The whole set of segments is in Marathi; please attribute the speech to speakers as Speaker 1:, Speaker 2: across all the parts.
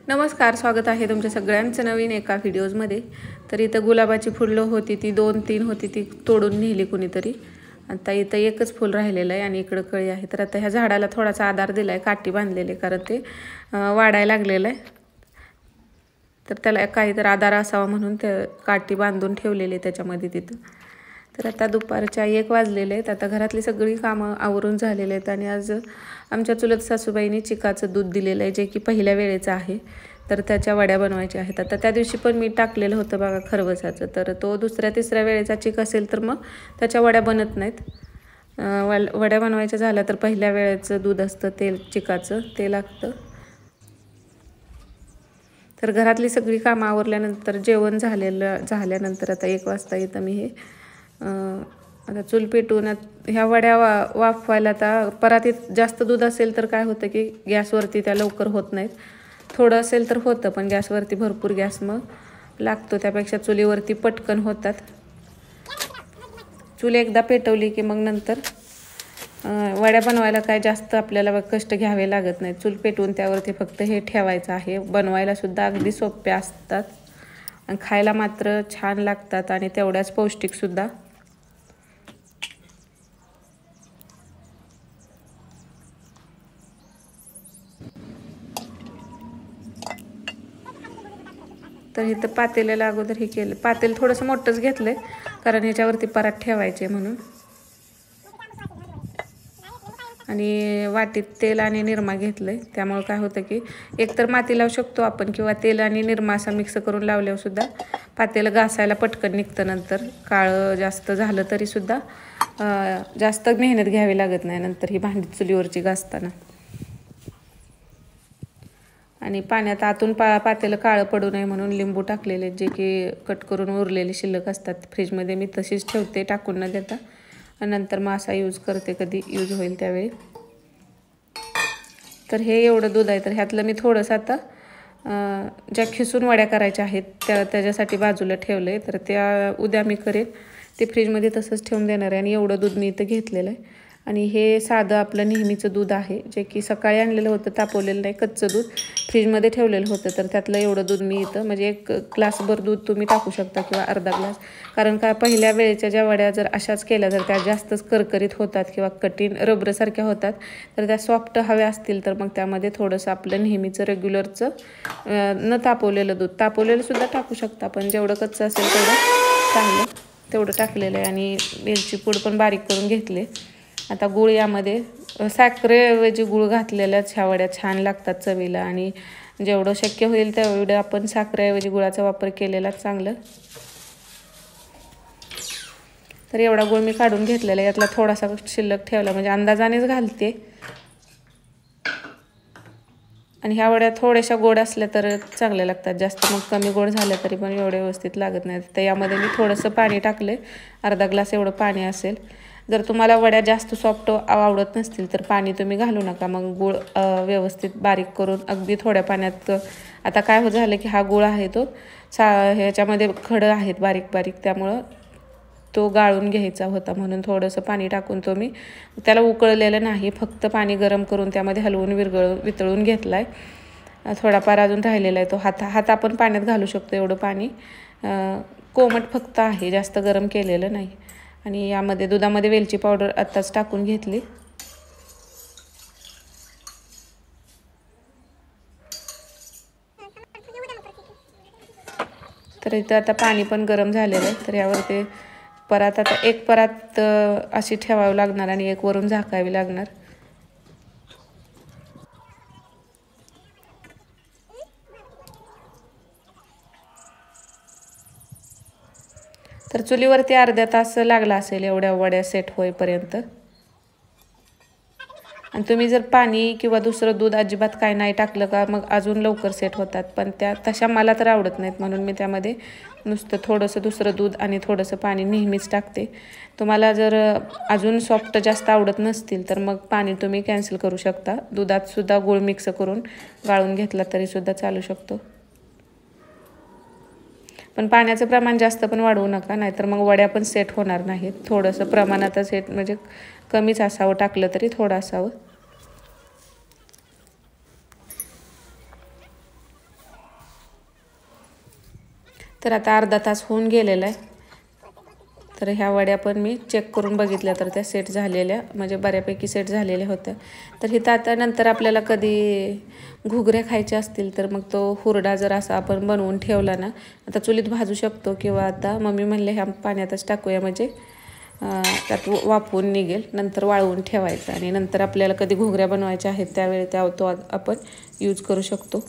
Speaker 1: नमस्कार, स्वागत आहे तुमच्या सगळ्यांचं नवीन एका व्हिडिओजमध्ये। तर इथं गुलाबाची फुलं होती, ती 2-3 होती, ती तोडून नेली कुणीतरी। आता इथं एकच फुल राहिलेलं आहे आणि इकडं कळी आहे। तर आता ह्या झाडाला थोडासा आधार दिला आहे, काठी बांधलेली, कारण ते वाढायला लागलेलं आहे। तर त्याला काहीतरी आधार असावा म्हणून ते काठी बांधून ठेवलेली त्याच्यामध्ये तिथं। तर आता दुपारच्या 1 वाजलेले आहेत। आता घरातली सगळी कामं आवरून झालेले आहेत आणि आज आमच्या चुलत सासूबाईंनी चिकाचं दूध दिलेलं आहे, जे की पहिल्या वेळेचं आहे। तर त्याच्या वड्या बनवायच्या आहेत। आता त्या दिवशी पण मी टाकलेलं होतं बघा खरवसाचं, तर तो दुसऱ्या-तिसऱ्या वेळेचा चिक असेल तर मग त्याच्या वड्या बनत नाहीत। वड्या बनवायच्या झाल्या तर पहिल्या वेळेचं दूध असतं ते चिकाचं, ते लागतं। तर घरातली सगळी कामं आवरल्यानंतर जेवण झाल्यानंतर आता 1 वाजता इथं मी हे आता चूल पेटवून ह्या वड्या वाफवायला। आता परातीत जास्त दूध असेल तर काय होतं की गॅसवरती त्या लवकर होत नाहीत, थोडं असेल तर होतं, पण गॅसवरती भरपूर गॅस मग लागतो, त्यापेक्षा चुलीवरती पटकन होतात। चूल एकदा पेटवली की मग नंतर वड्या बनवायला काय जास्त आपल्याला कष्ट घ्यावे लागत नाही। चूल पेटवून त्यावरती फक्त हे ठेवायचं आहे। बनवायला सुद्धा अगदी सोप्या असतात आणि खायला मात्र छान लागतात आणि तेवढ्याच पौष्टिक सुद्धा। तर इथं पातेल्याला अगोदर हे केलं, पातेल थोडंसं मोठंच घेतलंय कारण ह्याच्यावरती परात ठेवायचे म्हणून। आणि वाटीत तेल आणि निरमा घेतलंय, त्यामुळे काय होतं की एकतर माती लावू शकतो आपण किंवा तेल आणि निरमा असं मिक्स करून लावल्यावर सुद्धा पातेलं घासायला पटकन निघतं। नंतर काळं जास्त झालं तरी सुद्धा जास्त मेहनत घ्यावी लागत नाही नंतर ही भांडी चुलीवरची घासताना। आणि पाण्यात आतून पातेलं काळं पडू नये म्हणून लिंबू टाकलेले, जे की कट करून उरलेले शिल्लक असतात फ्रीजमध्ये, मी तशीच ठेवते टाकून न देता, आणि नंतर मग असा यूज करते कधी यूज होईल त्यावेळी। तर हे एवढं दूध आहे, तर ह्यातलं मी थोडंसं आता ज्या खिसून वड्या करायच्या आहेत त्याच्यासाठी बाजूला ठेवलं आहे। तर त्या उद्या मी करेन, ते फ्रीजमध्ये तसंच ठेवून देणार आहे। आणि एवढं दूध मी इथं घेतलेलं आहे आणि हे साधं आपलं नेहमीचं दूध आहे, जे की सकाळी आणलेलं होतं, तापवलेलं नाही, कच्चं दूध फ्रीजमध्ये ठेवलेलं होतं। तर त्यातलं एवढं दूध मी इथं म्हणजे 1 ग्लासभर दूध तुम्ही टाकू शकता किंवा अर्धा ग्लास, कारण का पहिल्या वेळेच्या ज्या वड्या जर अशाच केल्या तर त्या जास्तच करकरीत होतात किंवा कठीण रबरसारख्या होतात। तर त्या सॉफ्ट हव्या असतील तर मग त्यामध्ये थोडंसं आपलं नेहमीचं रेग्युलरचं न तापवलेलं दूध, तापवलेलं सुद्धा टाकू शकता, पण जेवढं कच्चं असेल तेवढं चांगलं, तेवढं टाकलेलं आहे। आणि वेलची पूड पण बारीक करून घेतले। आता गूळ यामध्ये साखरेऐवजी गूळ घातलेल्याच ह्या वड्या छान लागतात चवीला, आणि जेवढं शक्य होईल तेवढं आपण साखरेऐवजी गुळाचा वापर केलेला चांगलं। तर एवढा गूळ मी काढून घेतलेला आहे, यातला थोडासा शिल्लक ठेवला, म्हणजे अंदाजानेच घालते। आणि ह्या वड्या थोड्याशा गोड असल्या तर चांगल्या लागतात, जास्त मग कमी गोड झाल्या तरी पण एवढे व्यवस्थित लागत नाहीत। तर यामध्ये मी थोडंसं पाणी टाकले, अर्धा ग्लास एवढं पाणी असेल। जर तुम्हाला वड्या जास्त सॉफ्ट आवडत नसतील तर पाणी तुम्ही घालू नका, मग गूळ व्यवस्थित बारीक करून अगदी थोड्या पाण्यात। आता काय झालं की हा गूळ आहे तो ह्याच्यामध्ये खडं आहेत बारीक बारीक, त्यामुळं तो गाळून घ्यायचा होता, म्हणून थोडंसं पाणी टाकून तो मी त्याला उकळलेलं नाही, फक्त पाणी गरम करून त्यामध्ये हलवून वितळून घेतला आहे। थोडाफार अजून राहिलेला आहे, तो हात आपण पाण्यात घालू शकतो एवढं पाणी, कोमट फक्त आहे, जास्त गरम केलेलं नाही। आणि यामध्ये दुधामध्ये वेलची पावडर आत्ताच टाकून घेतली। तर इथं आता पाणी पण गरम झालेलं आहे, तर यावर ते परात, आता 1 परात अशी ठेवावी लागणार आणि 1 वरून झाकावी लागणार। तर चुलीवरती अर्धा तास लागला असेल एवढ्या वड्या सेट होईपर्यंत। आणि तुम्ही जर पाणी किंवा दुसरं दूध अजिबात काय नाही टाकलं का मग अजून लवकर सेट होतात, पण त्या तशा मला तर आवडत नाहीत, म्हणून मी त्यामध्ये नुसतं थोडंसं दुसरं दूध आणि थोडंसं पाणी नेहमीच टाकते। तुम्हाला जर अजून सॉफ्ट जास्त आवडत नसतील तर मग पाणी तुम्ही कॅन्सल करू शकता, दुधात सुद्धा गूळ मिक्स करून गाळून घेतला तरी सुद्धा चालू शकतो। पण पाण्याचं प्रमाण जास्त पण वाढवू नका, नाहीतर मग वड्या पण सेट होणार नाहीत। थोडंसं प्रमाणात सेट म्हणजे कमीच असावं, टाकलं तरी थोडं असावं। तर आता अर्धा तास होऊन गेलेला आहे. तर ह्या वड्या पण मी चेक करून बघितल्या तर त्या सेट झालेल्या, म्हणजे बऱ्यापैकी सेट झालेल्या होत्या. तर हिथं आता नंतर आपल्याला कधी घुगऱ्या खायच्या असतील तर मग तो हुरडा जर असा आपण बनवून ठेवला ना, आता चुलीत भाजू शकतो किंवा आता मम्मी म्हणले ह्या पाण्यातच टाकूया, म्हणजे त्यात वाफवून निघेल. नंतर वाळवून ठेवायचं आणि नंतर आपल्याला कधी घुगऱ्या बनवायच्या आहेत त्यावेळी तो आपण यूज करू शकतो.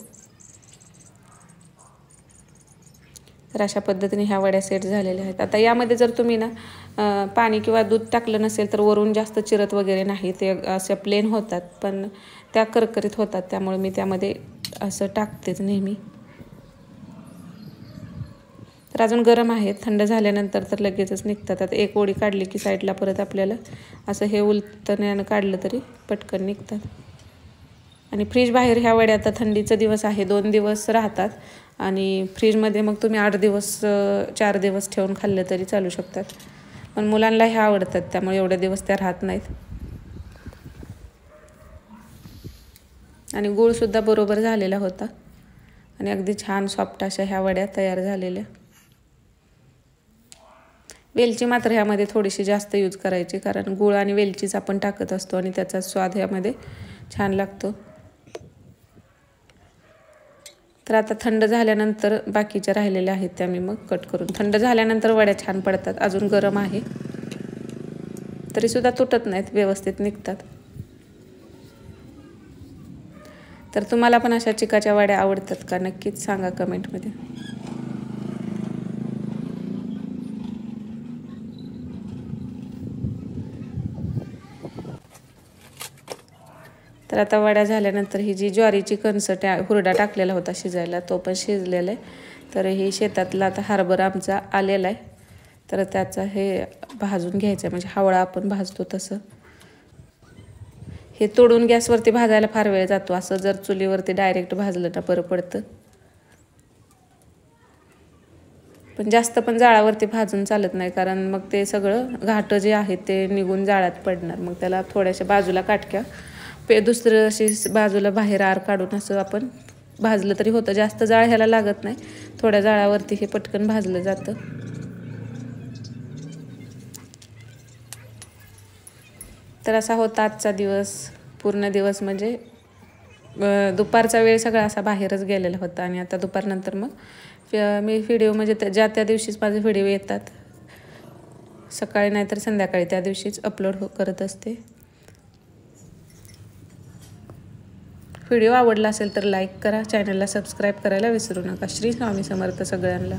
Speaker 1: तर अशा पद्धतीने ह्या वड्या सेट झालेल्या आहेत. आता यामध्ये जर तुम्ही ना पाणी किंवा दूध टाकलं नसेल तर वरून जास्त चिरत वगैरे नाही, ते अशा प्लेन होतात, पण त्या करकरीत होतात. त्यामुळे मी त्यामध्ये असं टाकतेच नेहमी. तर अजून गरम आहेत, थंड झाल्यानंतर तर लगेचच निघतात. आता एक ओळी काढली की साईडला परत आपल्याला असं हे उलटण्यानं काढलं तरी पटकन निघतात. आणि फ्रीज बाहेर ह्या वड्या आता थंडीचा दिवस आहे, 2 दिवस राहतात. आणि फ्रीजमध्ये मग तुम्ही 8 दिवस 4 दिवस ठेवून खाल्लं तरी चालू शकतात. पण मुलांना ह्या आवडतात त्यामुळे एवढे दिवस त्या राहत नाहीत. आणि गूळसुद्धा बरोबर झालेला होता आणि अगदी छान सॉफ्ट अशा ह्या वड्या तयार झालेल्या. वेलची मात्र ह्यामध्ये थोडीशी जास्त यूज करायची, कारण गूळ आणि वेलचीच आपण टाकत असतो आणि त्याचा स्वाद ह्यामध्ये छान लागतो. तर आता थंड झाल्यानंतर बाकीच्या राहिलेल्या आहेत त्या मी मग कट करून, थंड झाल्यानंतर वड्या छान पडतात. अजून गरम आहे तरीसुद्धा तुटत नाहीत, व्यवस्थित निघतात. तर तुम्हाला पण अशा चिकाच्या वड्या आवडतात का? नक्कीच सांगा कमेंटमध्ये. तर आता वड्या झाल्यानंतर ही जी ज्वारीची कणसं हुरडा टाकलेला होता शिजायला तो पण शिजलेला आहे. तर ही शेतातला आता हरभरा आमचा आलेला आहे, तर त्याचा हे भाजून घ्यायचं आहे, म्हणजे हावळा आपण भाजतो तसं. हे तोडून गॅसवरती भाजायला फार वेळ जातो, असं जर चुलीवरती डायरेक्ट भाजलं ना बरं पडतं. पण जास्त पण जाळावरती भाजून चालत नाही, कारण मग ते सगळं घाटं जे आहे ते निघून जाळात पडणार. मग त्याला थोड्याशा बाजूला काटक्या दुसरं अशी बाजूला बाहेर आर काढून असं आपण भाजलं तरी होतं. जास्त जाळ ह्याला लागत नाही, थोड्या जाळावरती हे पटकन भाजलं जातं. तर असा होता आजचा दिवस. पूर्ण दिवस म्हणजे दुपारचा वेळ सगळा असा बाहेरच गेलेला होता. आणि आता दुपारनंतर मग मी व्हिडिओ म्हणजे ज्या त्या दिवशीच माझे व्हिडिओ येतात, सकाळी नाहीतर संध्याकाळी, त्या दिवशीच अपलोड करत असते. व्हिडिओ आवडला असेल तर लाईक करा, चॅनलला सबस्क्राईब करायला विसरू नका. श्री स्वामी समर्थ सगळ्यांना.